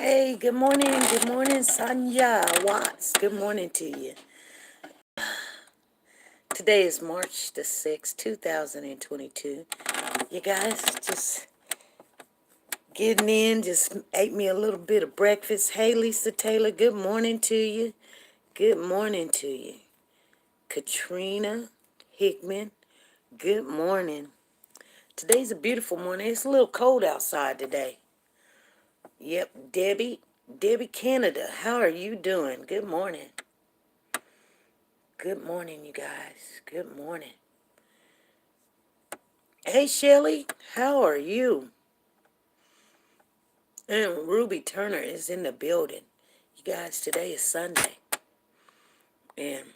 Hey, good morning, Sanya Watts. Good morning to you. Today is March the 6th, 2022. You guys just getting in, just ate me a little bit of breakfast. Hey, Lisa Taylor, good morning to you. Good morning to you. Katrina Hickman, good morning. Today's a beautiful morning. It's a little cold outside today. Yep, Debbie Canada, how are you doing? Good morning. Good morning, you guys. Good morning. Hey, Shelly, how are you? And Ruby Turner is in the building. You guys, today is Sunday. And,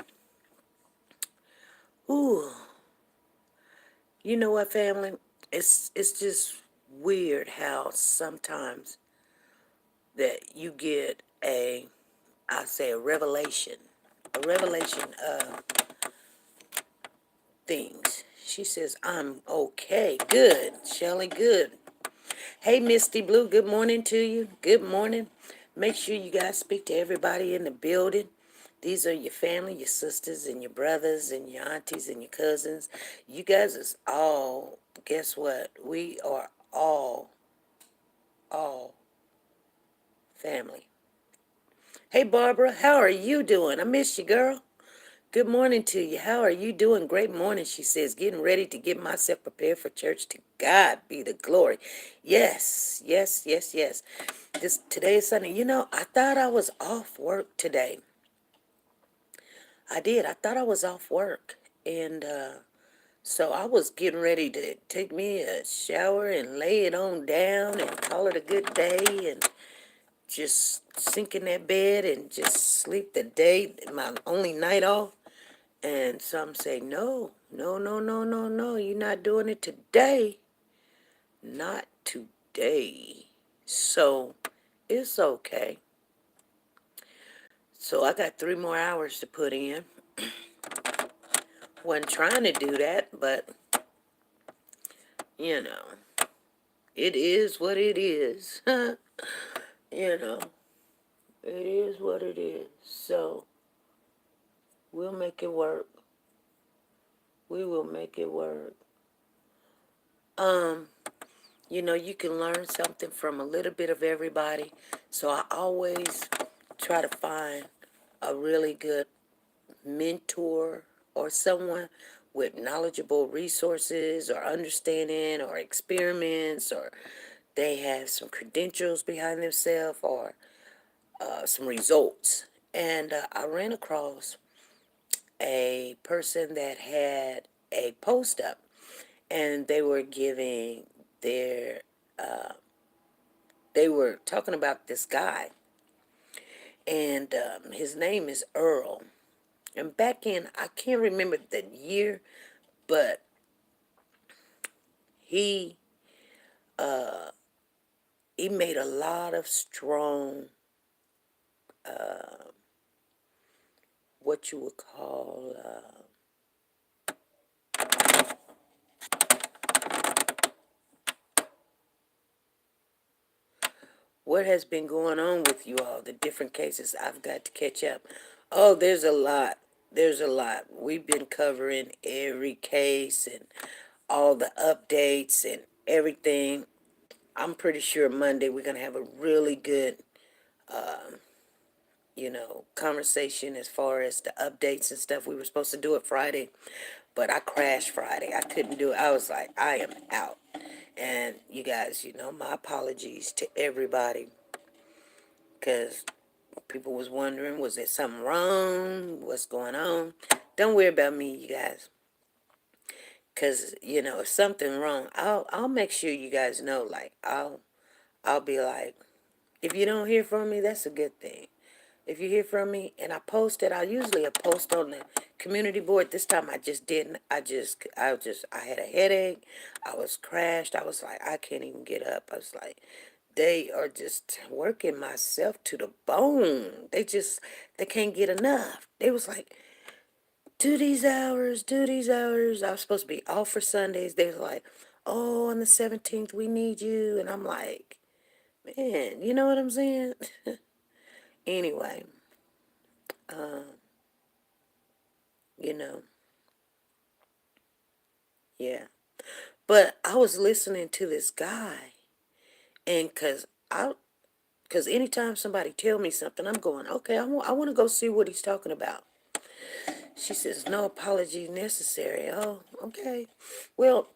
ooh, you know what, family? It's just weird how sometimes that you get I say a revelation of things. She says, I'm okay. Good. Shelly, good. Hey, Misty Blue, good morning to you. Good morning. Make sure you guys speak to everybody in the building. These are your family, your sisters, and your brothers, and your aunties, and your cousins. You guys is all, guess what? We are all family. Hey, Barbara, how are you doing? I miss you, girl. Good morning to you. How are you doing? Great morning, she says. Getting ready to get myself prepared for church. To God be the glory. Yes, yes, yes, yes. Today is Sunday. You know, I thought I was off work today. I did. I thought I was off work. And so I was getting ready to take me a shower and lay it on down and call it a good day and just sink in that bed and just sleep the day, my only night off. And some say, no, no, no, no, no, no, you're not doing it today. Not today. So it's okay. So I got 3 more hours to put in. Wasn't trying to do that, but, you know, it is what it is. You know, it is what it is. So we'll make it work. We will make it work. Um, you know, you can learn something from a little bit of everybody. So I always try to find a really good mentor or someone with knowledgeable resources or understanding or experiments, or they have some credentials behind themselves, or some results. And I ran across a person that had a post up, and they were giving their they were talking about this guy, and his name is Earl. And back in, I can't remember the year, but he he made a lot of strong, what you would call, what has been going on with you all, the different cases. I've got to catch up. Oh, there's a lot. There's a lot. We've been covering every case and all the updates and everything. I'm pretty sure Monday we're going to have a really good, conversation as far as the updates and stuff. We were supposed to do it Friday, but I crashed Friday. I couldn't do it. I was like, I am out. And you guys, my apologies to everybody, because people was wondering, was there something wrong? What's going on? Don't worry about me, you guys. Because, if something wrong, I'll make sure you guys know. Like, I'll be like, if you don't hear from me, that's a good thing. If you hear from me and I post it, I usually post on the community board. This time I just didn't. I had a headache. I was crashed. I was like, I can't even get up. I was like, they are just working myself to the bone. They can't get enough. They was like, do these hours, do these hours. I was supposed to be off for Sundays. They was like, oh, on the 17th, we need you. And I'm like, Man, you know what I'm saying? Anyway, you know, yeah. But I was listening to this guy, and cause anytime somebody tell me something, I'm going, okay, I want to go see what he's talking about. She says, no apology necessary. Oh, okay. Well,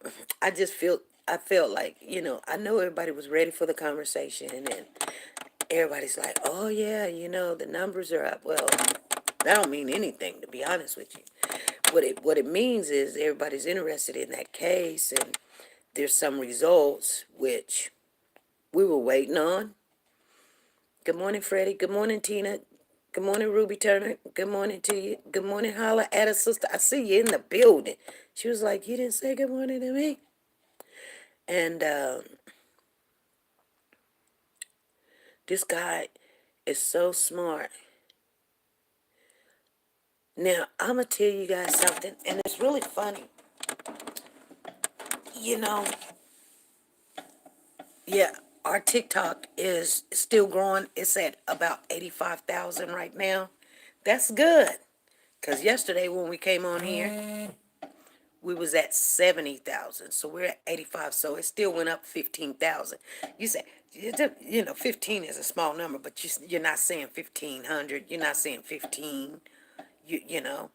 I felt like, I know everybody was ready for the conversation, and then everybody's like, oh yeah, the numbers are up. Well, that don't mean anything, to be honest with you. What it means is everybody's interested in that case, and there's some results which we were waiting on. Good morning, Freddie. Good morning, Tina. Good morning, Ruby Turner. Good morning to you. Good morning, Holla at a sister. I see you in the building. She was like, you didn't say good morning to me. And this guy is so smart. Now, I'm going to tell you guys something, and it's really funny. You know, yeah, our TikTok is still growing. It's at about 85,000 right now. That's good. Because yesterday when we came on here, we was at 70,000. So we're at 85. So it still went up 15,000. You say, 15 is a small number, but you're not saying 1,500. You're not saying 15. You know,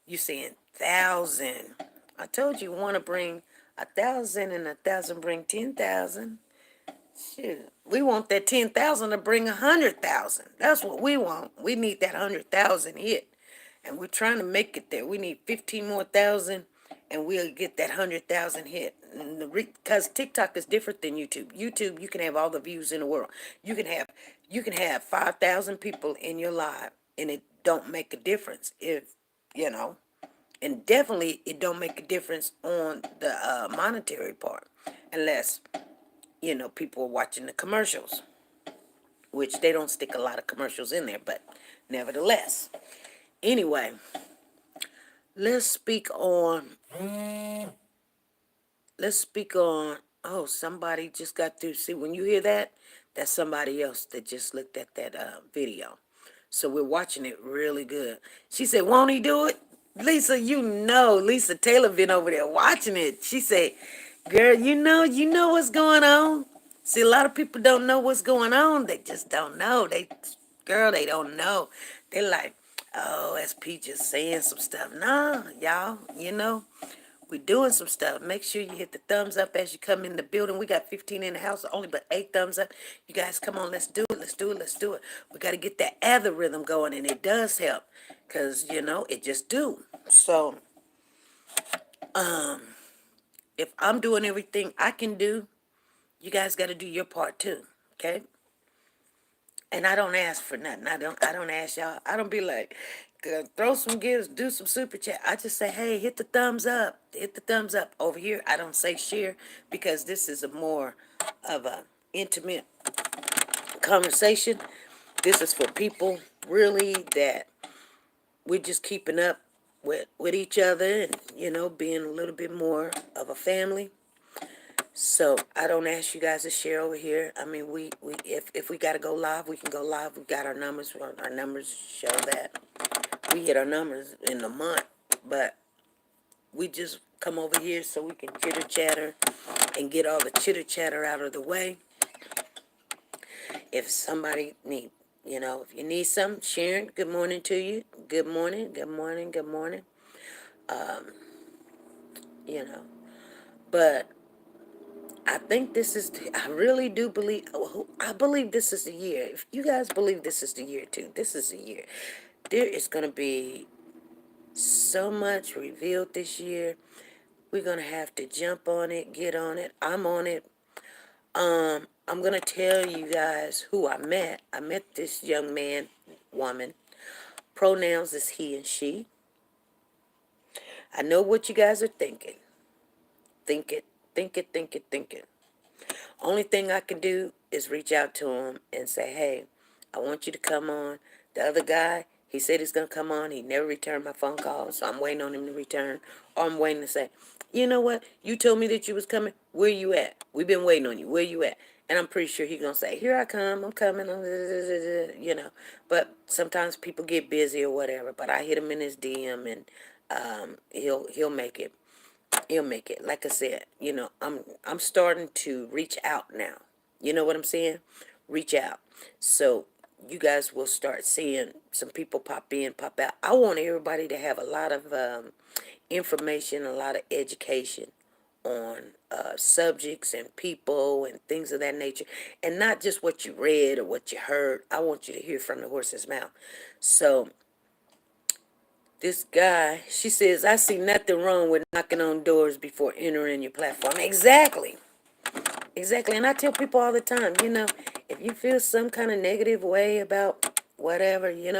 you're saying 1,000. I told you want to bring 1,000 and 1,000 bring 10,000. Shoot, we want that 10,000 to bring 100,000. That's what we want. We need that 100,000 hit, and we're trying to make it there. We need 15 more thousand, and we'll get that 100,000 hit. Because TikTok is different than YouTube. YouTube, you can have all the views in the world. You can have 5,000 people in your live, and it don't make a difference if you know. And definitely, it don't make a difference on the monetary part, unless people are watching the commercials, which they don't stick a lot of commercials in there, but nevertheless. Anyway, let's speak on, oh, somebody just got through. See, when you hear that, that's somebody else that just looked at that video. So we're watching it really good. She said, won't he do it? Lisa, Lisa Taylor been over there watching it. She said, girl, you know what's going on. See, a lot of people don't know what's going on. They just don't know. They don't know. They're like, oh, SP just saying some stuff. Nah, y'all, we're doing some stuff. Make sure you hit the thumbs up as you come in the building. We got 15 in the house, only but 8 thumbs up. You guys, come on, let's do it. Let's do it. Let's do it. We got to get that algorithm going, and it does help because, it just do. So, if I'm doing everything I can do, you guys got to do your part too, okay? And I don't ask for nothing. I don't ask y'all. I don't be like, throw some gifts, do some super chat. I just say, hey, hit the thumbs up. Hit the thumbs up. Over here, I don't say share because this is a more of a intimate conversation. This is for people really that we're just keeping up with each other and, being a little bit more of a family. So I don't ask you guys to share over here. I mean, if we gotta go live, we can go live. We got our numbers. Our numbers show that we hit our numbers in the month, but we just come over here so we can chitter chatter and get all the chitter chatter out of the way. If somebody if you need something, Sharon, good morning to you. Good morning, good morning, good morning. You know, but I think I really do believe, I believe this is the year. If you guys believe this is the year too, this is the year. There is going to be so much revealed this year. We're going to have to jump on it, get on it. I'm on it. I'm going to tell you guys who I met. I met this young man, woman. Pronouns is he and she. I know what you guys are thinking. Think it, think it, think it, think it. Only thing I can do is reach out to him and say, hey, I want you to come on. The other guy, he said he's going to come on. He never returned my phone call, so I'm waiting on him to return. Or I'm waiting to say, you know what? You told me that you was coming. Where you at? We've been waiting on you. Where you at? And I'm pretty sure he's gonna say, "Here I come, I'm coming," you know. But sometimes people get busy or whatever. But I hit him in his DM, and he'll make it. He'll make it. Like I said, I'm starting to reach out now. You know what I'm saying? Reach out. So you guys will start seeing some people pop in, pop out. I want everybody to have a lot of information, a lot of education on subjects and people and things of that nature, and not just what you read or what you heard. I want you to hear from the horse's mouth. So this guy, she says, I see nothing wrong with knocking on doors before entering your platform. Exactly. Exactly. And I tell people all the time, if you feel some kind of negative way about whatever, you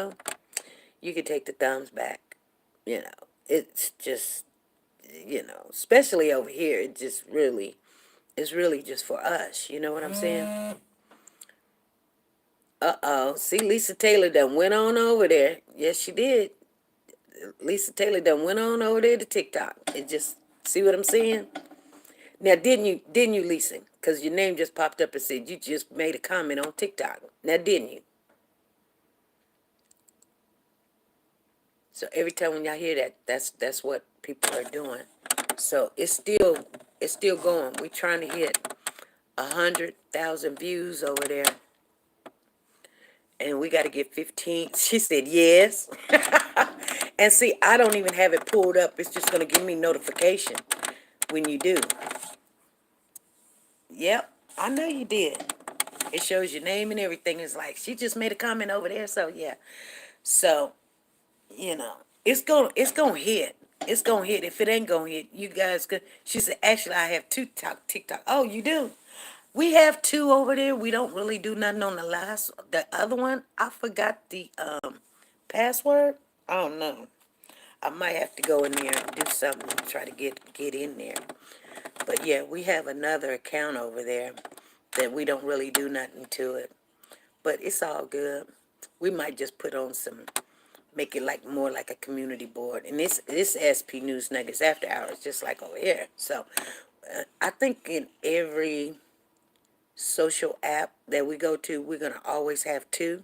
can take the thumbs back. It's just, especially over here, it's really just for us. You know what I'm saying? Uh-oh. See, Lisa Taylor done went on over there. Yes, she did. Lisa Taylor done went on over there to TikTok. It just, see what I'm saying? Now, didn't you, Lisa? Because your name just popped up and said you just made a comment on TikTok. Now, didn't you? So every time when y'all hear that, that's what people are doing. So it's still going. We're trying to hit 100,000 views over there, and we got to get 15. She said yes. And see, I don't even have it pulled up. It's just gonna give me notification when you do. Yep, I know you did. It shows your name and everything. It's like she just made a comment over there. So yeah. So it's gonna hit. It's gonna hit. If it ain't gonna hit, you guys could. She said, actually, I have two TikTok. Oh, you do. We have two over there. We don't really do nothing on the other one. I forgot the password. I don't know. I might have to go in there and do something to try to get in there. But yeah, we have another account over there that we don't really do nothing to it. But it's all good. We might just put on make it like more like a community board. And this SP News Nuggets After Hours, just like over here. So I think in every social app that we go to, we're gonna always have two,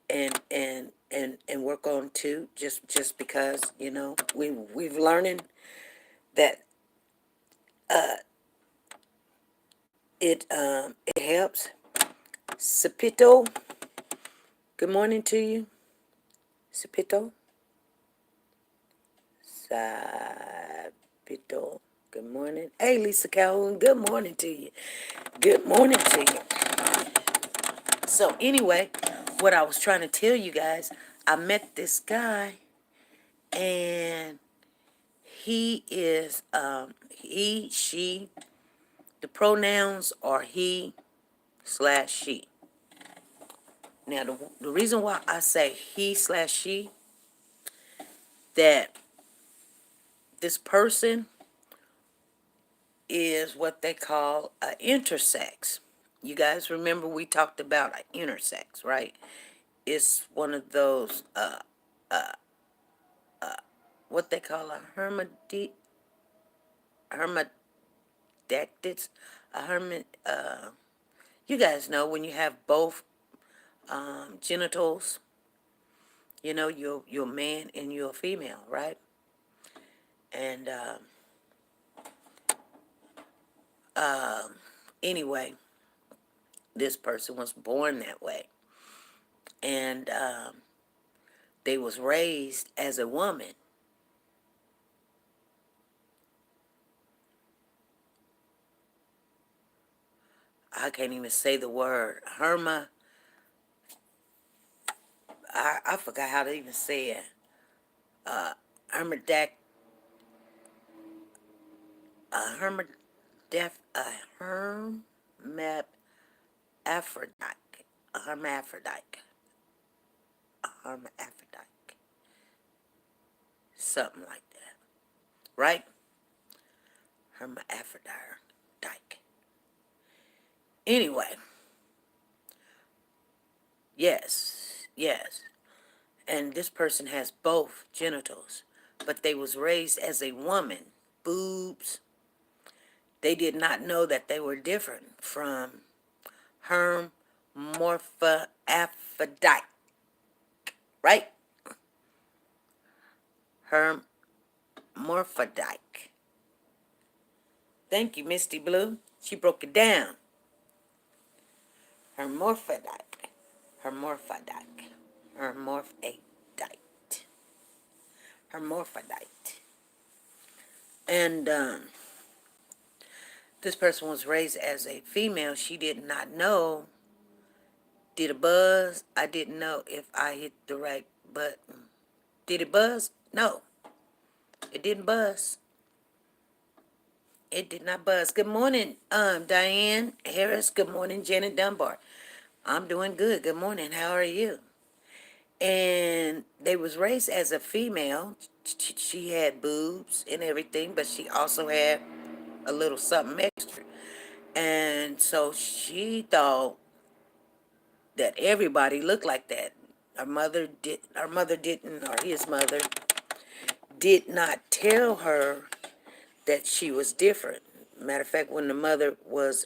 and work on two, just because we've learning that it helps. Sapito, good morning to you. Sapito, Sapito, good morning. Hey, Lisa Calhoun, good morning to you. Good morning to you. So anyway, what I was trying to tell you guys, I met this guy, and he is he, she. The pronouns are he/she. Now, the reason why I say he/she, that this person is what they call an intersex. You guys remember we talked about an intersex, right? It's one of those what they call a hermaphrodites, a hermit. You guys know when you have both genitals. You're a man and you're a female, right? And anyway, this person was born that way, and they was raised as a woman. I can't even say the word. I forgot how to even say it. Hermadak, hermadef, hermaphrodite, a hermaphrodite, a hermaphrodite, something like that, right? Hermaphrodite. Anyway, yes. And this person has both genitals, but they was raised as a woman. Boobs. They did not know that they were different from hermaphrodite, right? Hermaphrodite. Thank you, Misty Blue. She broke it down. Hermaphrodite. Hermaphrodite. Hermaphrodite. Hermaphrodite. And this person was raised as a female. She did not know. Did it buzz? I didn't know if I hit the right button. Did it buzz? No, it didn't buzz. It did not buzz. Good morning, Diane Harris. Good morning, Janet Dunbar. I'm doing good. Good morning. How are you? And they was raised as a female. She had boobs and everything, but she also had a little something extra. And so she thought that everybody looked like that. Her mother did. Her mother didn't, or his mother did not tell her that she was different. Matter of fact, when the mother was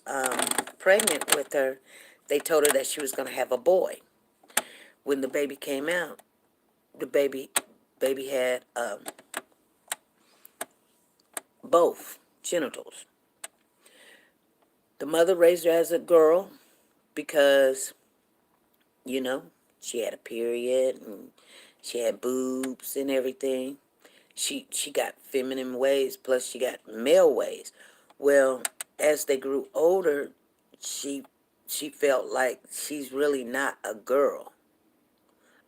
pregnant with her, they told her that she was going to have a boy. When the baby came out, the baby had both genitals. The mother raised her as a girl because, you know, she had a period and she had boobs and everything. She got feminine ways, plus she got male ways. Well, as they grew older, she felt like she's really not a girl.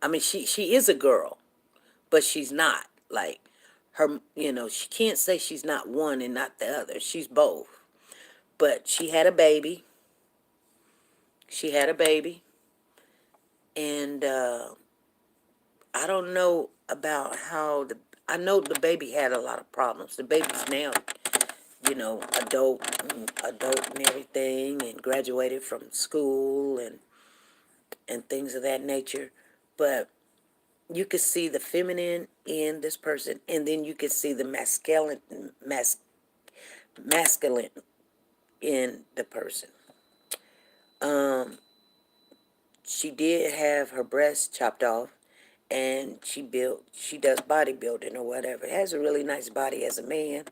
I mean, she is a girl, but she's not. Like her, she can't say she's not one and not the other. She's both. But she had a baby. She had a baby, and I don't know about how I know the baby had a lot of problems. The baby's now, adult and everything, and graduated from school and things of that nature. But you could see the feminine in this person, and then you could see the masculine in the person. She did have her breast chopped off, and she does bodybuilding or whatever. Has a really nice body as a man,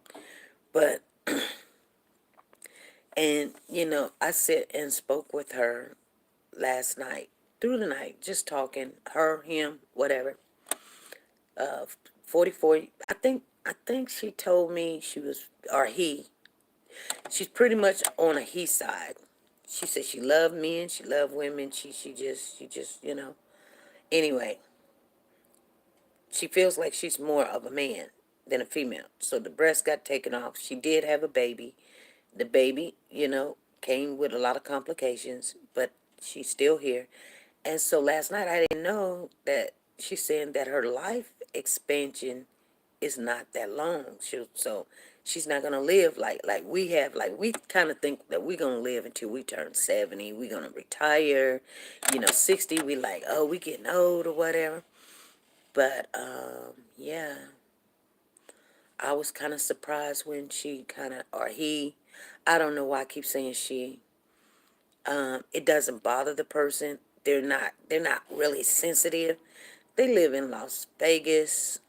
but and I sit and spoke with her last night, through the night, just talking, her, him, whatever. 44, I think she told me she was, or she's pretty much on a he side. She said she loved men, she loved women, she just, anyway, she feels like she's more of a man than a female. So the breast got taken off. She did have a baby. The baby, came with a lot of complications, but she's still here. And so last night I didn't know that she's saying that her life expansion is not that long. So she's not gonna live like we have. Like we kind of think that we're gonna live until we turn 70. We're gonna retire. 60. We like, oh, we getting old or whatever. But yeah, I was kind of surprised when she kind of, or he, I don't know why I keep saying she. It doesn't bother the person. They're not really sensitive. They live in Las Vegas.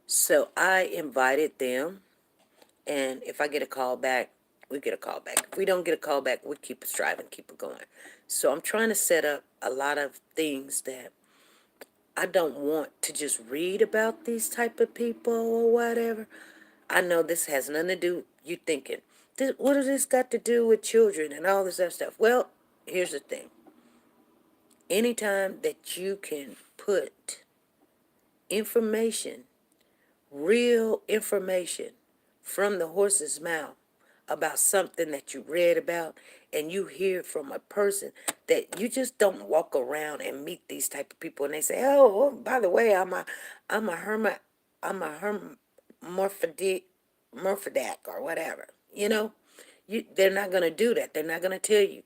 So I invited them, and if I get a call back, we get a call back. If we don't get a call back, we keep it striving, keep it going. So I'm trying to set up a lot of things that I don't want to just read about these type of people or whatever. I know this has nothing to do. You thinking, what does this got to do with children and all this other stuff? Well, here's the thing. Anytime that you can put information, real information, from the horse's mouth about something that you read about, and you hear from a person that you just don't walk around and meet these type of people, and they say, oh, by the way, I'm a hermit, I'm a hermaphrodite or whatever. They're not gonna do that. They're not gonna tell you.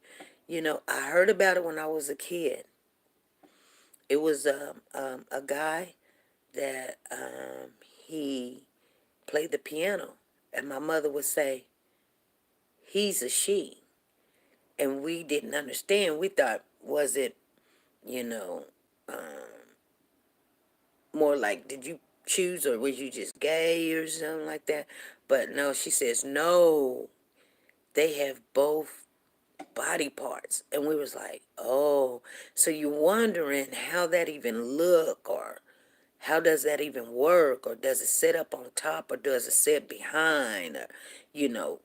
I heard about it when I was a kid. It was a guy that he played the piano, and my mother would say, he's a she. and we didn't understand. We thought, was it, you know, more like, did you choose or was you just gay or something like that? But no, she says, no, they have both body parts. And we was like, oh, so you're wondering how that even look, or how does that even work, or does it sit up on top or does it sit behind, or, you know,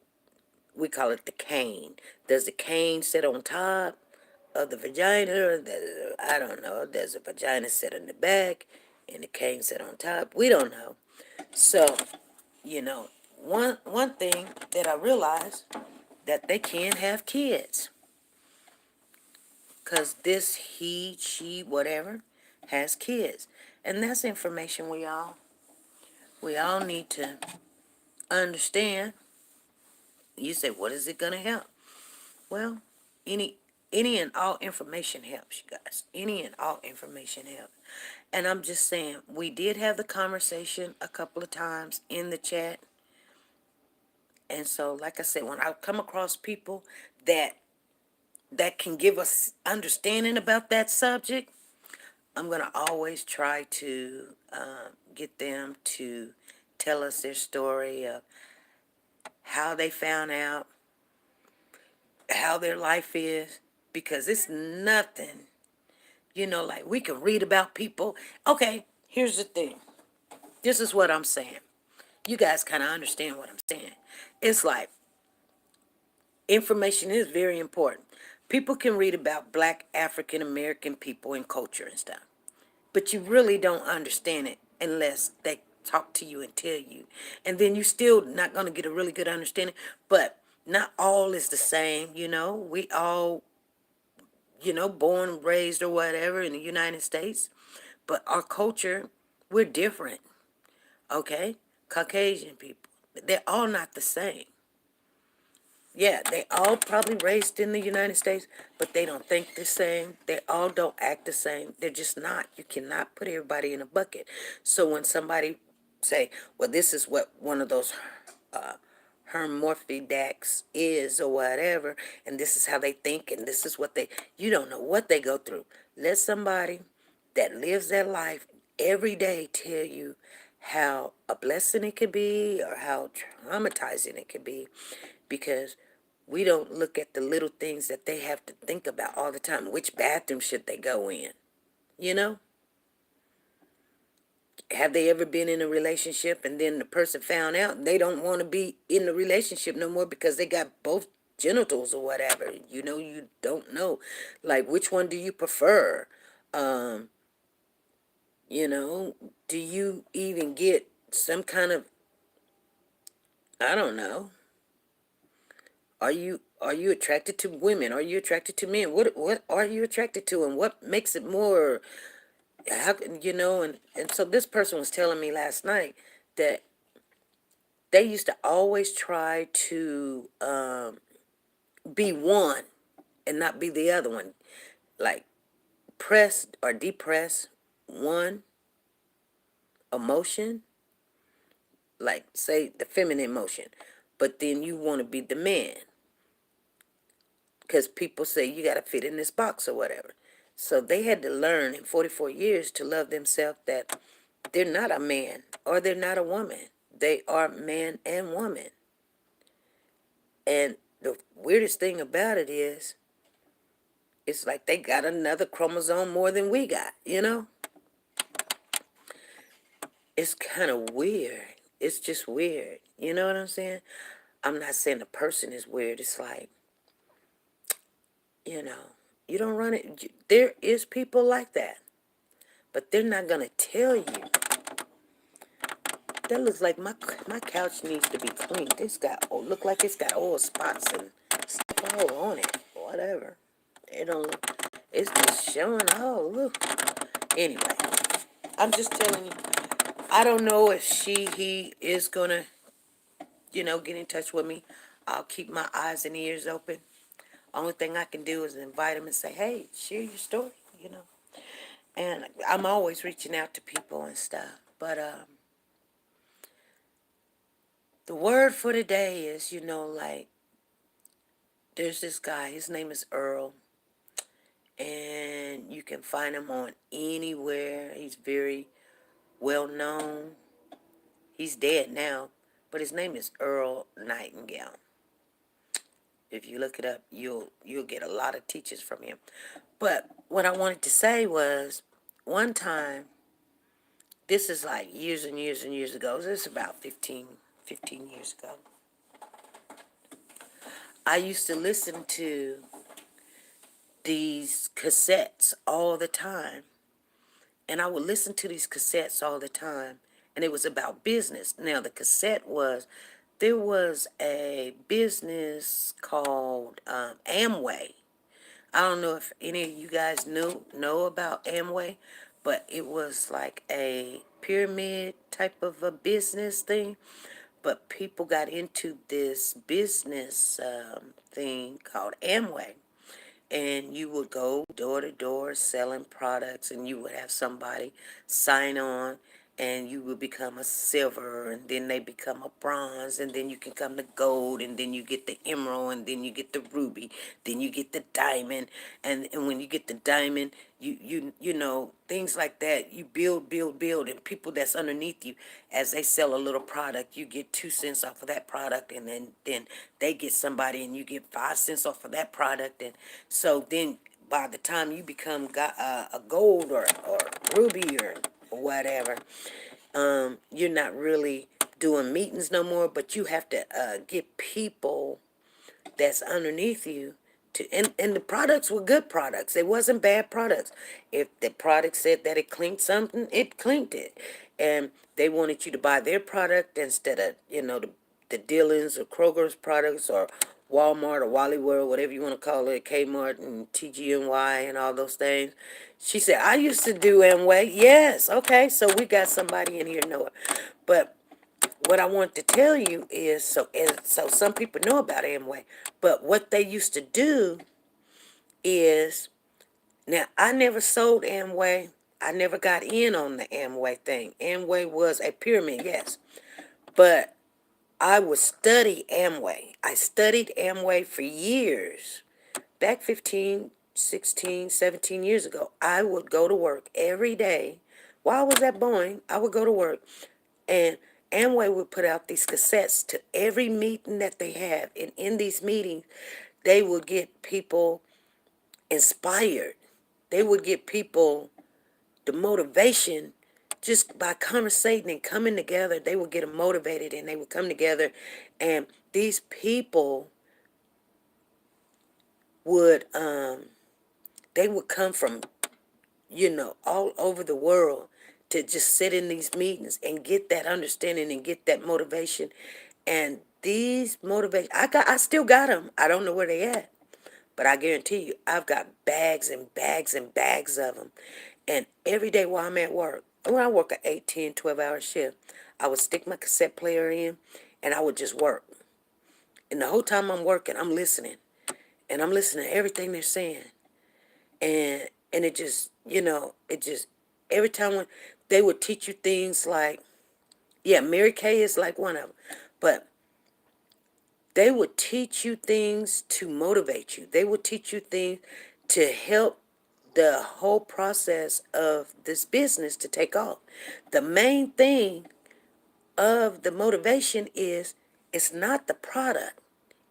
we call it the cane. Does the cane sit on top of the vagina, or I don't know, does the vagina sit in the back and the cane sit on top? We don't know. So, you know, one thing that I realized, that they can have kids, because this he, she, whatever, has kids. And that's information we all need to understand. You say, what is it gonna help? Well, any any and all information helps, you guys. Any and all information helps. And I'm just saying, we did have the conversation a couple of times in the chat. And so, like I said, when I come across people that can give us understanding about that subject, I'm gonna always try to get them to tell us their story of how they found out, how their life is, because it's nothing, like we can read about people. Okay, here's the thing. This is what I'm saying. You guys kind of understand what I'm saying. It's like, information is very important. People can read about Black African American people and culture and stuff, but you really don't understand it unless they talk to you and tell you. And then you still not going to get a really good understanding. But not all is the same. We all, born and raised or whatever in the United States, but our culture, we're different. Okay? Caucasian people, they're all not the same. Yeah, they all probably raised in the United States, but they don't think the same. They all don't act the same. They're just not. You cannot put everybody in a bucket. So when somebody say, well, this is what one of those hermaphrodites is or whatever, and this is how they think, and this is what you don't know what they go through. Let somebody that lives their life every day tell you how a blessing it could be or how traumatizing it could be, because we don't look at the little things that they have to think about all the time. Which bathroom should they go in? You know? Have they ever been in a relationship and then the person found out they don't want to be in the relationship no more because they got both genitals or whatever? You don't know. Like, which one do you prefer? Um, do you even get some kind of, I don't know. Are you attracted to women? Are you attracted to men? What are you attracted to, and what makes it more? How and so this person was telling me last night that they used to always try to be one and not be the other one, like press or depress one emotion, like say the feminine emotion, but then you want to be the man because people say you got to fit in this box or whatever. So they had to learn in 44 years to love themselves, that they're not a man or they're not a woman. They are man and woman. And the weirdest thing about it is, it's like they got another chromosome more than we got. It's kind of weird. It's just weird. You know what I'm saying? I'm not saying the person is weird. It's like, you know, you don't run it. There is people like that, but they're not going to tell you. That looks like my couch needs to be cleaned. Look like it's got oil spots and stuff all on it. Whatever. It don't look. It's just showing. Oh, look. Anyway, I'm just telling you. I don't know if he is gonna, get in touch with me. I'll keep my eyes and ears open. Only thing I can do is invite him and say, hey, share your story. And I'm always reaching out to people and stuff. But the word for today is, like, There's this guy, his name is Earl, and you can find him on anywhere. He's very well known. He's dead now, but his name is Earl Nightingale. If you look it up, you'll get a lot of teachers from him. But what I wanted to say was, one time, this is like years and years and years ago. This is about 15 years ago. I used to listen to these cassettes all the time. And I would listen to these cassettes all the time. And it was about business. Now, the cassette was, there was a business called Amway. I don't know if any of you guys know about Amway, but it was like a pyramid type of a business thing. But people got into this business thing called Amway. And you would go door to door selling products, and you would have somebody sign on, and you would become a silver, and then they become a bronze, and then you can come to gold, and then you get the emerald, and then you get the ruby, then you get the diamond, and when you get the diamond, you know, things like that. You build, and people that's underneath you, as they sell a little product, you get 2 cents off of that product, and then they get somebody, and you get 5 cents off of that product, and so then by the time you become a gold or ruby or whatever, you're not really doing meetings no more, but you have to get people that's underneath you to, and the products were good products. It wasn't bad products. If the product said that it clinked something, it clinked it. And they wanted you to buy their product instead of, the Dillon's or Kroger's products or Walmart or Wally World, whatever you want to call it, Kmart and TGNY and all those things. She said, I used to do Amway. Yes, okay, so we got somebody in here know it. But what I want to tell you is, so some people know about Amway, but what they used to do is, now I never sold Amway. I never got in on the Amway thing. Amway was a pyramid, yes, but I would study Amway. I studied Amway for years. Back 15, 16, 17 years ago, I would go to work every day. While I was at Boeing, I would go to work, and Amway would put out these cassettes to every meeting that they have. And in these meetings, they would get people inspired. They would get people the motivation just by conversating and coming together. They would get them motivated, and they would come together. And these people would, they would come from, all over the world to just sit in these meetings and get that understanding and get that motivation. And these motivation, I still got them. I don't know where they at, but I guarantee you, I've got bags and bags and bags of them. And every day while I'm at work, when I work an 8, 10, 12-hour shift, I would stick my cassette player in, and I would just work. And the whole time I'm working, I'm listening, and I'm listening to everything they're saying. And it just, every time when they would teach you things like, yeah, Mary Kay is like one of them, but they would teach you things to motivate you. They would teach you things to help the whole process of this business to take off. The main thing of the motivation is, it's not the product,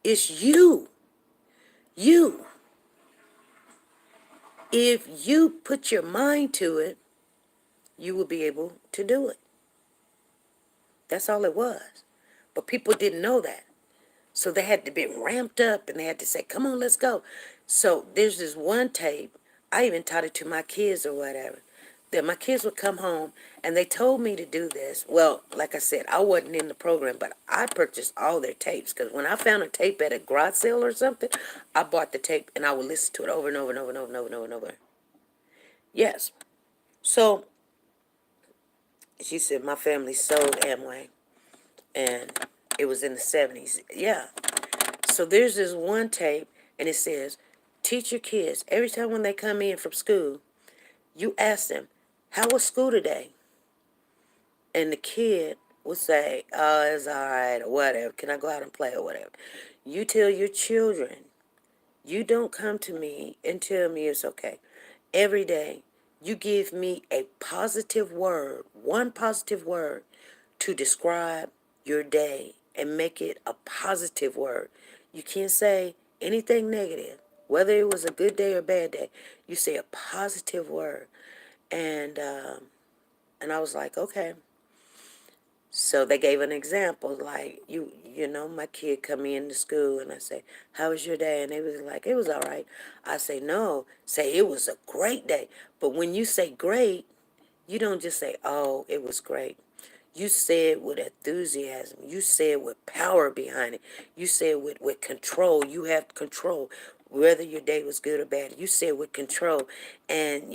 it's you. You. If you put your mind to it, you will be able to do it. That's all it was. But people didn't know that. So they had to be ramped up, and they had to say, come on, let's go. So there's this one tape. I even taught it to my kids or whatever. That my kids would come home, and they told me to do this. Well, like I said, I wasn't in the program, but I purchased all their tapes, because when I found a tape at a garage sale or something, I bought the tape, and I would listen to it over and over and over and over and over and over and over. Yes. So she said my family sold Amway, and it was in the 70s. Yeah. So there's this one tape, and it says, teach your kids, every time when they come in from school, you ask them, how was school today? And the kid will say, oh, it's all right, or whatever. Can I go out and play, or whatever? You tell your children, You don't come to me and tell me it's okay. Every day, you give me a positive word, one positive word to describe your day and make it a positive word. You can't say anything negative, whether it was a good day or bad day. You say a positive word. And I was like, okay. So they gave an example, like my kid come into school and I say, "How was your day?" And they was like, "It was all right." I say, "No, say it was a great day." But when you say great, you don't just say, "Oh, it was great." You say it with enthusiasm. You say it with power behind it. You say it with control. You have control, whether your day was good or bad. You say it with control, and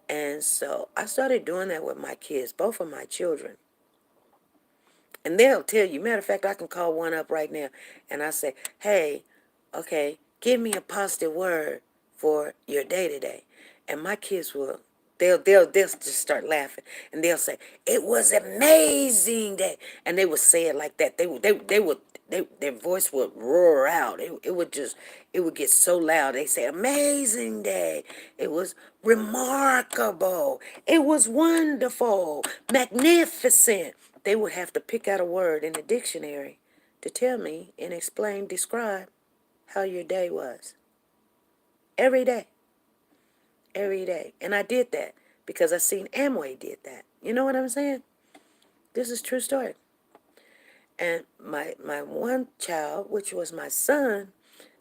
and so I started doing that with my kids, both of my children. And they'll tell you. Matter of fact, I can call one up right now and I say, "Hey, okay, give me a positive word for your day today." And my kids will, they'll just start laughing and they'll say, "It was amazing day." And they would say it like that. They would, their voice would roar out. It would get so loud. They say, "Amazing day. It was remarkable. It was wonderful, magnificent." They would have to pick out a word in the dictionary to tell me and explain, describe how your day was. Every day. Every day. And I did that because I seen Amway did that. You know what I'm saying? This is true story. And my one child, which was my son,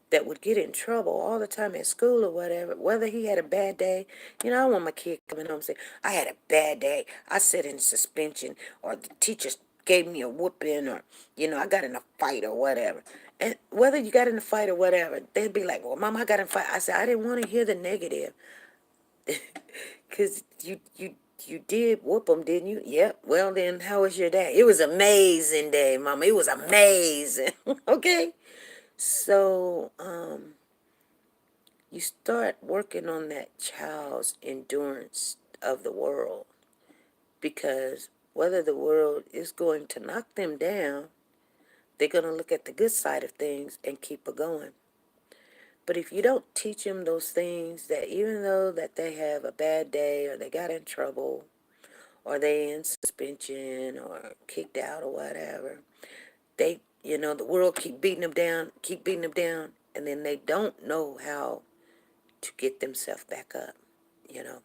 that would get in trouble all the time at school or whatever, whether he had a bad day. I don't want my kid coming home and saying, "I had a bad day. I sat in suspension," or "the teachers gave me a whooping," or, "I got in a fight," or whatever. And whether you got in a fight or whatever, they'd be like, "Well, Mom, I got in a fight." I said, "I didn't want to hear the negative." Because you did whoop them, didn't you? Yep. Well, then, how was your day? It was amazing day, Mama. It was amazing. Okay? So, you start working on that child's endurance of the world, because whether the world is going to knock them down, they're going to look at the good side of things and keep it going. But if you don't teach them those things, that even though that they have a bad day or they got in trouble or they in suspension or kicked out or whatever, the world keep beating them down, and then they don't know how to get themselves back up, you know.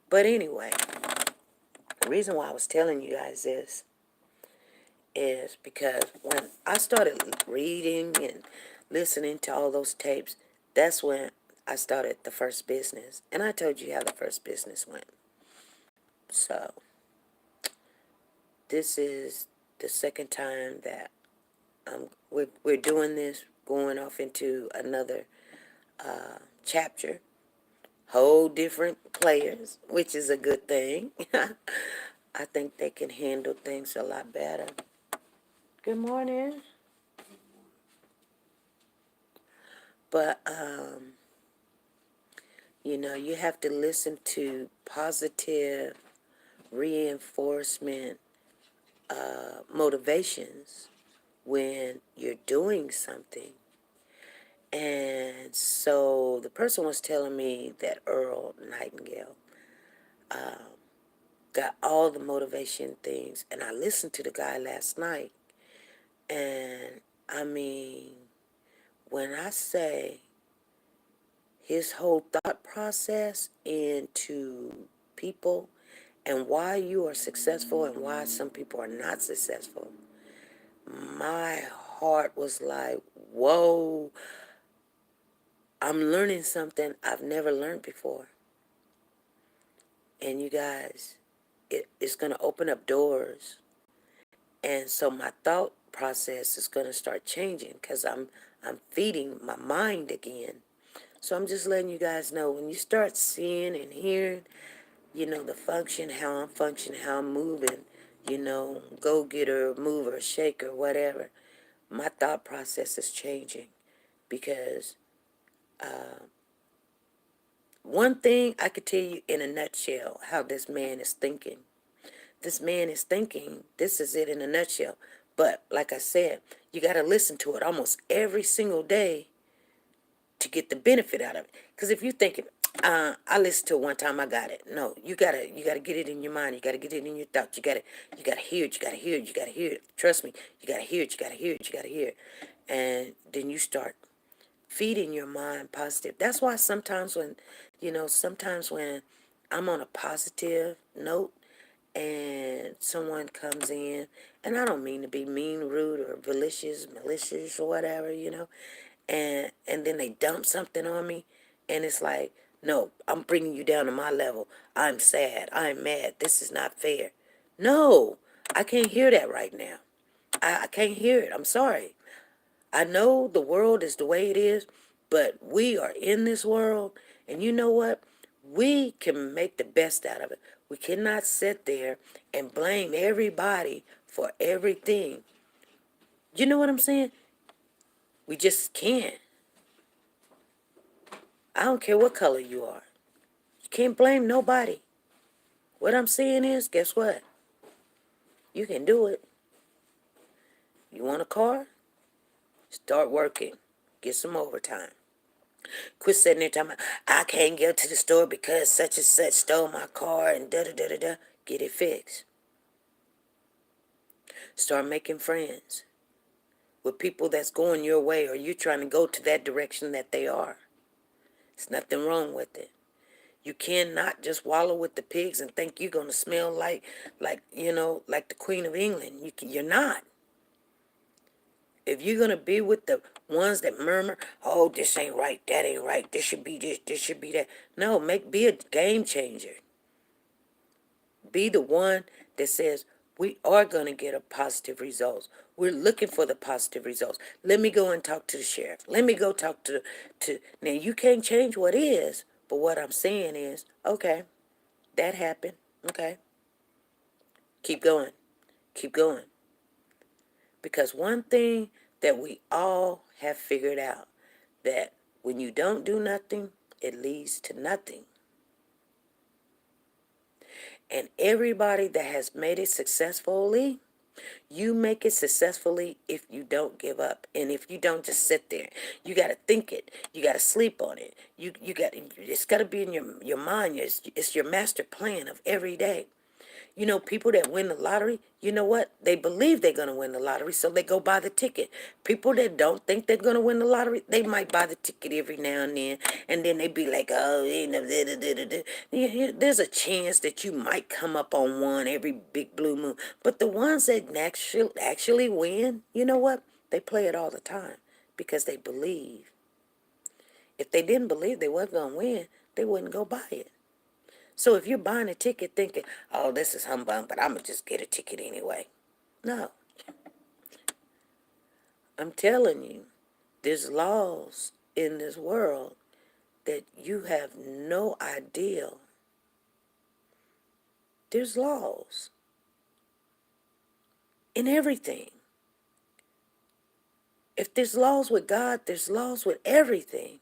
But anyway, the reason why I was telling you guys this is because when I started reading and listening to all those tapes, that's when I started the first business. And I told you how the first business went. So this is the second time that we're doing this, going off into another chapter. Whole different players, which is a good thing. I think they can handle things a lot better. Good morning. But, you have to listen to positive reinforcement motivations when you're doing something. And so the person was telling me that Earl Nightingale got all the motivation things. And I listened to the guy last night. And I mean, when I say his whole thought process into people and why you are successful and why some people are not successful, my heart was like, whoa, I'm learning something I've never learned before. And you guys, it's going to open up doors. And so my thought process is going to start changing because I'm feeding my mind again. So I'm just letting you guys know, when you start seeing and hearing, the function, how I'm functioning, how I'm moving, go-getter, mover, shaker, whatever, my thought process is changing. Because one thing I could tell you in a nutshell, how this man is thinking. This man is thinking, this is it in a nutshell. But like I said, you got to listen to it almost every single day to get the benefit out of it. Because if you think, I listened to it one time, I got it. No, you gotta get it in your mind. You gotta get it in your thoughts. You gotta hear it. You gotta hear it. You gotta hear it. Trust me, you gotta hear it. You gotta hear it. You gotta hear it. And then you start feeding your mind positive. That's why sometimes when I'm on a positive note and someone comes in, and I don't mean to be mean, rude, or malicious, or whatever, and then they dump something on me, and it's like, no, I'm bringing you down to my level. I'm sad. I'm mad. This is not fair. No, I can't hear that right now. I can't hear it. I'm sorry. I know the world is the way it is, but we are in this world, and you know what? We can make the best out of it. We cannot sit there and blame everybody for everything. You know what I'm saying? We just can't. I don't care what color you are. You can't blame nobody. What I'm saying is, guess what? You can do it. You want a car? Start working. Get some overtime. Quit sitting there talking about, I can't get to the store because such and such stole my car and da-da-da-da-da. Get it fixed. Start making friends with people that's going your way, or you trying to go to that direction that they are. There's nothing wrong with it. You cannot just wallow with the pigs and think you're going to smell like the Queen of England. You're not. If you're going to be with the ones that murmur, oh, this ain't right, that ain't right, this should be this should be that. No, be a game changer. Be the one that says, we are going to get a positive results. We're looking for the positive results. Let me go and talk to the sheriff. Let me go talk to now you can't change what is, but what I'm saying is, okay, that happened. Okay. Keep going. Keep going. Because one thing that we all have figured out, that when you don't do nothing, it leads to nothing. And everybody that has made it successfully, you make it successfully if you don't give up, and if you don't just sit there. You got to think it. You got to sleep on it. It's got to be in your mind. It's your master plan of every day. People that win the lottery, you know what? They believe they're going to win the lottery, so they go buy the ticket. People that don't think they're going to win the lottery, they might buy the ticket every now and then they be like, oh, there's a chance that you might come up on one every big blue moon. But the ones that actually win, you know what? They play it all the time because they believe. If they didn't believe they wasn't going to win, they wouldn't go buy it. So if you're buying a ticket thinking, oh, this is humbug, but I'm going to just get a ticket anyway. No. I'm telling you, there's laws in this world that you have no idea. There's laws in everything. If there's laws with God, there's laws with everything.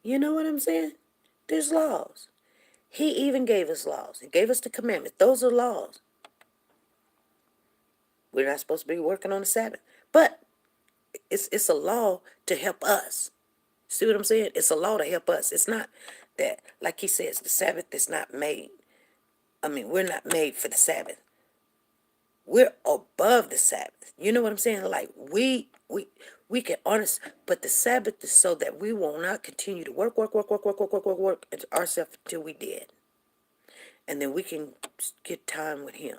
You know what I'm saying? There's laws. He even gave us laws. He gave us the commandments. Those are laws. We're not supposed to be working on the Sabbath. But it's a law to help us. See what I'm saying? It's a law to help us. It's not that, like he says, the Sabbath is not made. We're not made for the Sabbath. We're above the Sabbath. You know what I'm saying? Like we can honest, but the Sabbath is so that we will not continue to work ourselves until we dead. And then we can get time with him.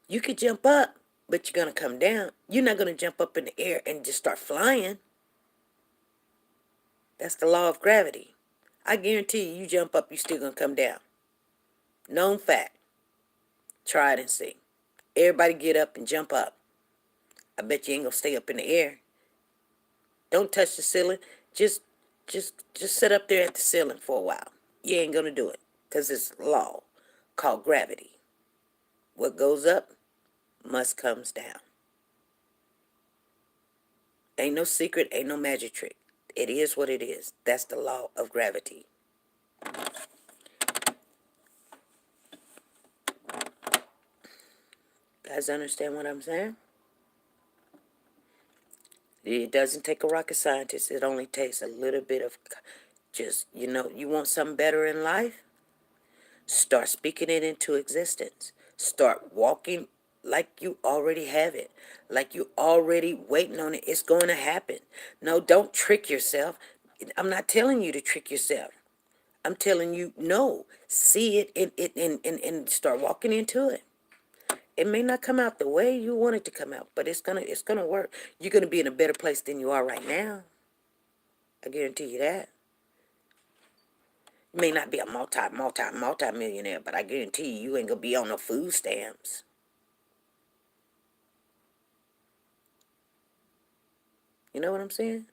You could jump up, but you're going to come down. You're not going to jump up in the air and just start flying. That's the law of gravity. I guarantee you jump up, you're still going to come down. Known fact. Try it and see. Everybody get up and jump up. I bet you ain't going to stay up in the air. Don't touch the ceiling. Just sit up there at the ceiling for a while. You ain't going to do it because it's law called gravity. What goes up must comes down. Ain't no secret, ain't no magic trick. It is what it is. That's the law of gravity. You guys understand what I'm saying? It doesn't take a rocket scientist. It only takes a little bit of just, you want something better in life? Start speaking it into existence. Start walking like you already have it, like you already waiting on it. It's going to happen. No, don't trick yourself. I'm not telling you to trick yourself. I'm telling you, no, see it and start walking into it. It may not come out the way you want it to come out, but it's gonna work. You're gonna be in a better place than you are right now. I guarantee you that. You may not be a multi millionaire, but I guarantee you, you ain't gonna be on no food stamps. You know what I'm saying?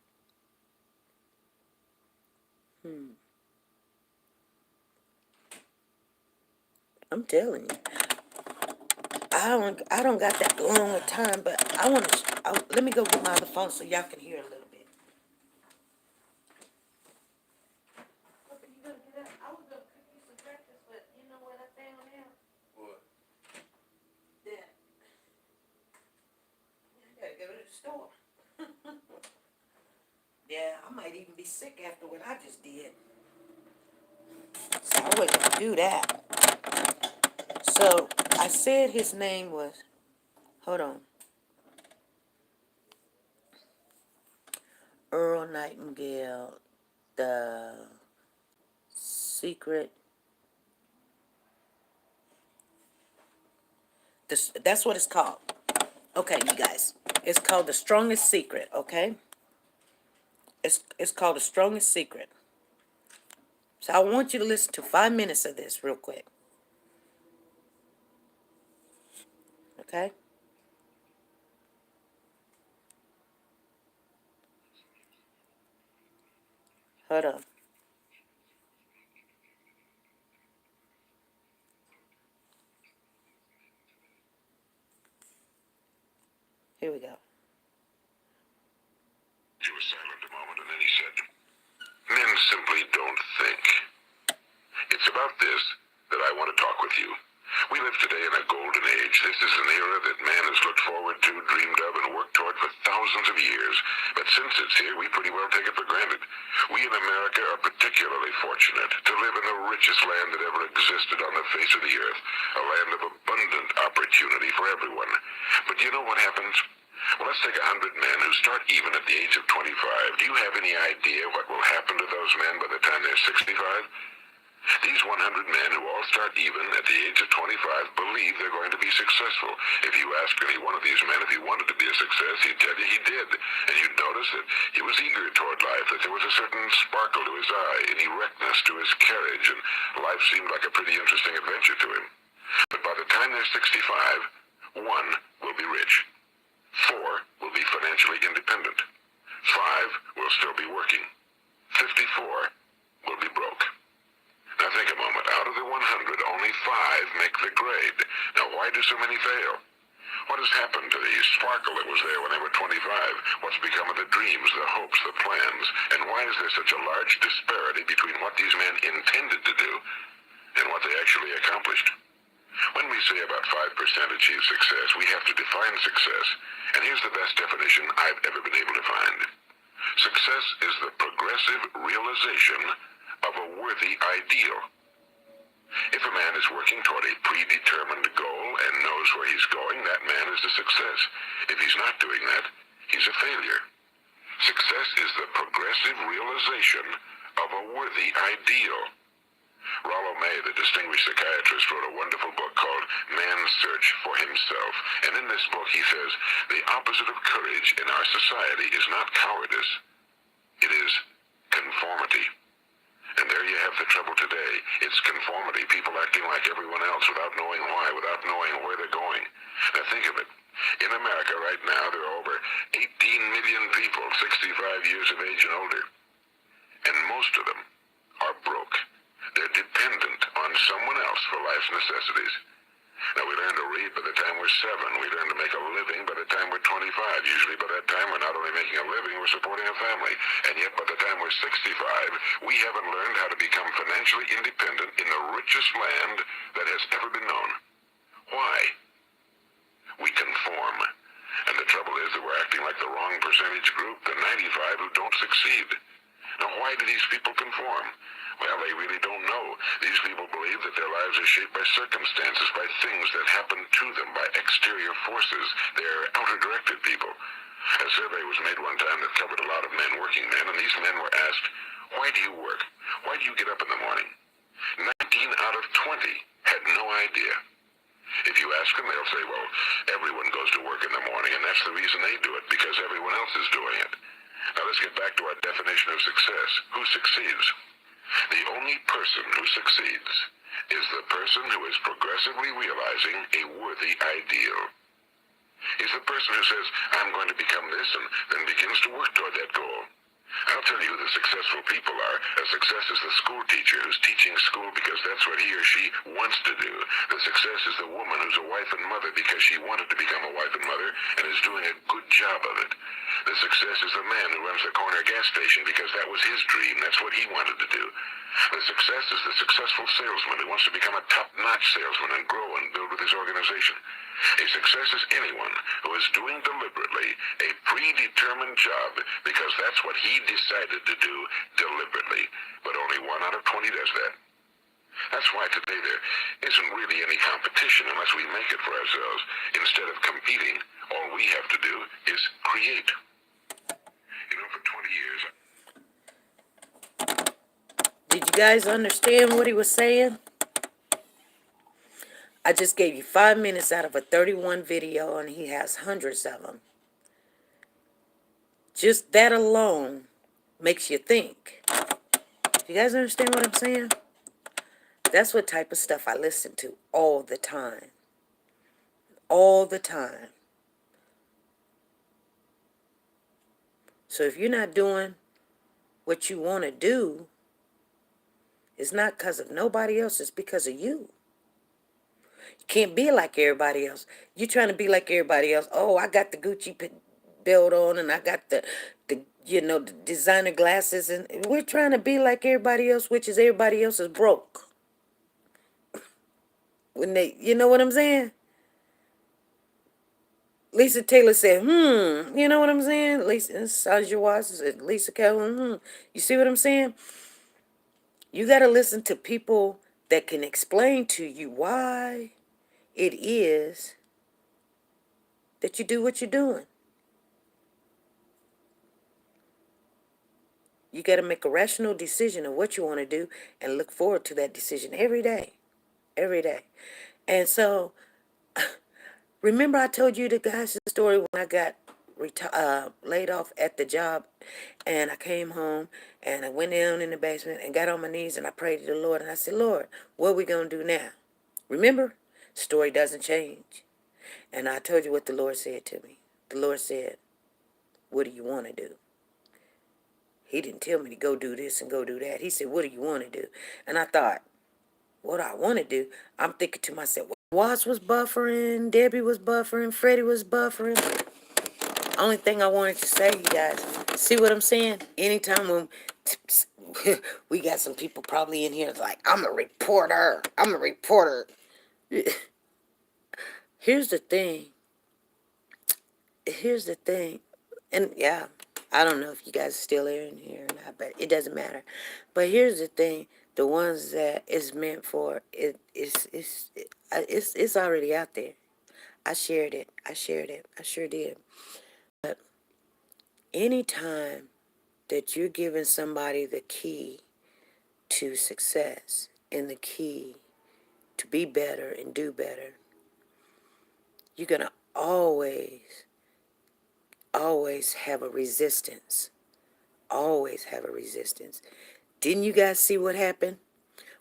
I'm telling you. I don't got that long a time, but I want to. Let me go get my other phone so y'all can hear a little bit. I was gonna cook you some breakfast, but you know what I found out? What? That I gotta go to the store. Yeah, I might even be sick after what I just did. So I wasn't gonna do that. So I said his name was. Hold on. Earl Nightingale, the secret. That's what it's called. Okay, you guys. It's called The Strongest Secret, okay? It's called The Strongest Secret. So I want you to listen to 5 minutes of this real quick. Okay? Hold on. Here we go. He was silent a moment and then he said, "Men simply don't think. It's about this that I want to talk with you. We live today in a golden age. This is an era that man has looked forward to, dreamed of, and worked toward for thousands of years. But since it's here, we pretty well take it for granted. We in America are particularly fortunate to live in the richest land that ever existed on the face of the earth, a land of abundant opportunity for everyone. But you know what happens? Well, let's take 100 men who start even at the age of 25. Do you have any idea what will happen to those men by the time they're 65? These 100 men who all start even at the age of 25 believe they're going to be successful. If you ask any one of these men if he wanted to be a success, he'd tell you he did. And you'd notice that he was eager toward life, that there was a certain sparkle to his eye, an erectness to his carriage, and life seemed like a pretty interesting adventure to him. But by the time they're 65, 1 will be rich. 4 will be financially independent. 5 will still be working. 54 will be broke. Now think a moment. Out of the 100, only 5 make the grade. Now why do so many fail? What has happened to the sparkle that was there when they were 25? What's become of the dreams, the hopes, the plans? And why is there such a large disparity between what these men intended to do and what they actually accomplished? When we say about 5% achieve success, we have to define success. And here's the best definition I've ever been able to find. Success is the progressive realization of a worthy ideal. If a man is working toward a predetermined goal and knows where he's going, that man is a success. If he's not doing that, he's a failure. Success is the progressive realization of a worthy ideal. Rollo May, the distinguished psychiatrist, wrote a wonderful book called Man's Search for Himself. And in this book he says, the opposite of courage in our society is not cowardice. It is conformity. And there you have the trouble today. It's conformity. People acting like everyone else without knowing why, without knowing where they're going. Now think of it. In America right now, there are over 18 million people 65 years of age and older. And most of them are broke. They're dependent on someone else for life's necessities. Now, we learn to read by the time we're 7. We learn to make a living by the time we're 25. Usually by that time, we're not only making a living, we're supporting a family. And yet by the time we're 65, we haven't learned how to become financially independent in the richest land that has ever been known. Why? We conform. And the trouble is that we're acting like the wrong percentage group, the 95 who don't succeed. Now, why do these people conform? Well, they really don't know. These people believe that their lives are shaped by circumstances, by things that happen to them, by exterior forces. They're outer-directed people. A survey was made one time that covered a lot of men, working men, and these men were asked, why do you work? Why do you get up in the morning? 19 out of 20 had no idea. If you ask them, they'll say, well, everyone goes to work in the morning, and that's the reason they do it, because everyone else is doing it. Now let's get back to our definition of success. Who succeeds? The only person who succeeds is the person who is progressively realizing a worthy ideal. He's the person who says, I'm going to become this, and then begins to work toward that goal. I'll tell you who the successful people are. A success is the school teacher who's teaching school because that's what he or she wants to do. The success is the woman who's a wife and mother because she wanted to become a wife and mother and is doing a good job of it. The success is the man who runs the corner gas station because that was his dream. That's what he wanted to do. The success is the successful salesman who wants to become a top-notch salesman and grow and build with his organization. A success is anyone who is doing deliberately a predetermined job because that's what he decided to do deliberately. But only 1 out of 20 does that. That's why today there isn't really any competition unless we make it for ourselves. Instead of competing, all we have to do is create. You know, for 20 years... Did you guys understand what he was saying? I just gave you 5 minutes out of a 31 video, and he has hundreds of them. Just that alone makes you think. You guys understand what I'm saying? That's what type of stuff I listen to all the time. All the time. So if you're not doing what you want to do, it's not because of nobody else. It's because of you. You can't be like everybody else. You're trying to be like everybody else. Oh, I got the Gucci belt on, and I got the designer glasses, and we're trying to be like everybody else, which is everybody else is broke. You know what I'm saying? Lisa Taylor said, you know what I'm saying? Lisa Calhoun, You see what I'm saying? You got to listen to people that can explain to you why it is that you do what you're doing. You got to make a rational decision of what you want to do and look forward to that decision every day. Every day. And so, remember I told you the guys the story when I got laid off at the job, and I came home and I went down in the basement and got on my knees and I prayed to the Lord, and I said, Lord, what are we going to do now? Remember, story doesn't change. And I told you what the Lord said to me. The Lord said, what do you want to do? He didn't tell me to go do this and go do that. He said, what do you want to do? And I thought, what I want to do? I'm thinking to myself, Watts was buffering, Debbie was buffering, Freddie was buffering. Only thing I wanted to say, you guys, see what I'm saying? Anytime when we got some people probably in here like, I'm a reporter. Here's the thing. And yeah, I don't know if you guys are still in here or not, but it doesn't matter. But here's the thing. The ones that it's meant for, it's already out there. I shared it. I sure did. But anytime that you're giving somebody the key to success and the key to be better and do better, you're going to always have a resistance. Always have a resistance. Didn't you guys see what happened?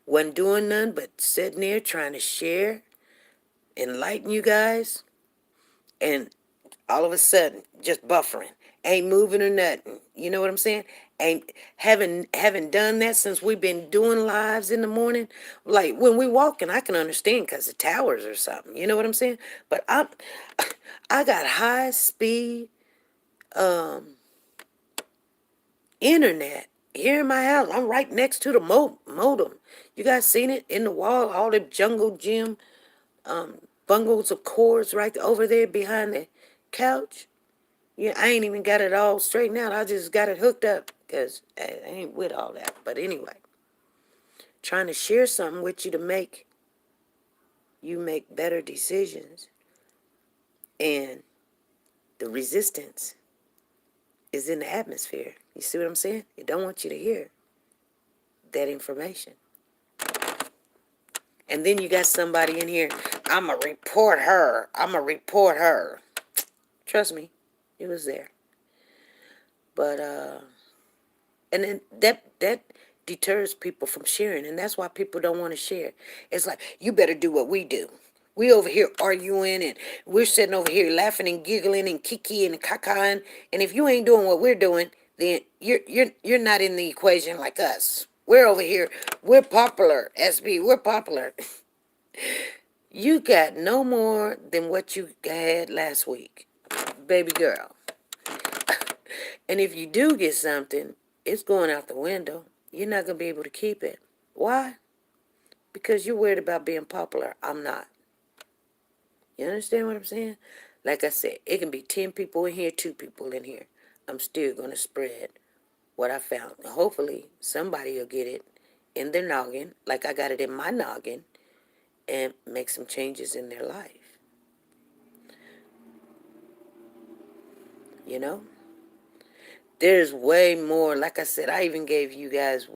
Wasn't doing nothing but sitting there trying to share, enlighten you guys, and all of a sudden, just buffering. Ain't moving or nothing. You know what I'm saying? Ain't haven't done that since we've been doing lives in the morning. Like when we walking, I can understand because the towers or something. You know what I'm saying? But I got high speed internet here in my house. I'm right next to the modem. You guys seen it in the wall? All the jungle gym bungles of cords right over there behind the couch. Yeah, I ain't even got it all straightened out. I just got it hooked up because I ain't with all that. But anyway, trying to share something with you to make you make better decisions. And the resistance is in the atmosphere. You see what I'm saying? It don't want you to hear that information. And then you got somebody in here, I'm going to report her. I'm going to report her. Trust me, it was there. But, and then that deters people from sharing. And that's why people don't want to share. It's like, you better do what we do. We over here arguing and we're sitting over here laughing and giggling and kiki and cacaing. And if you ain't doing what we're doing, then you're not in the equation like us. We're over here. We're popular, SB. We're popular. You got no more than what you had last week, baby girl. And if you do get something, it's going out the window. You're not going to be able to keep it. Why? Because you're worried about being popular. I'm not. You understand what I'm saying? Like I said, it can be 10 people in here, 2 people in here. I'm still going to spread what I found. Hopefully, somebody will get it in their noggin, like I got it in my noggin, and make some changes in their life. You know? There's way more. Like I said, I even gave you guys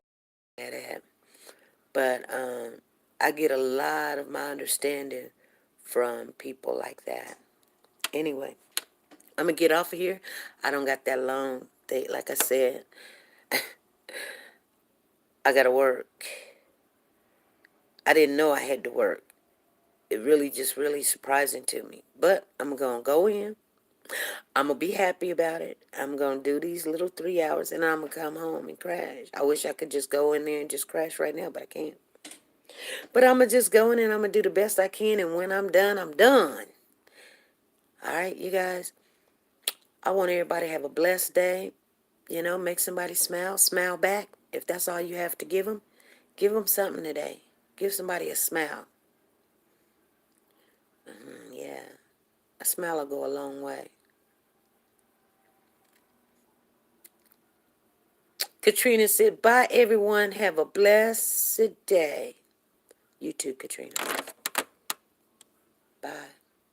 that app. But I get a lot of my understanding from people like that. Anyway, I'm going to get off of here. I don't got that long date. Like I said, I got to work. I didn't know I had to work. It really surprising to me. But I'm going to go in. I'm going to be happy about it. I'm going to do these little 3 hours, and I'm going to come home and crash. I wish I could just go in there and just crash right now, but I can't. But I'm going to just go in and I'm going to do the best I can, and when I'm done, I'm done. All right, you guys. I want everybody to have a blessed day. You know, make somebody smile. Smile back. If that's all you have to give them something today. Give somebody a smile. Yeah, a smile will go a long way. Katrina said, bye, everyone. Have a blessed day. You too, Katrina. Bye.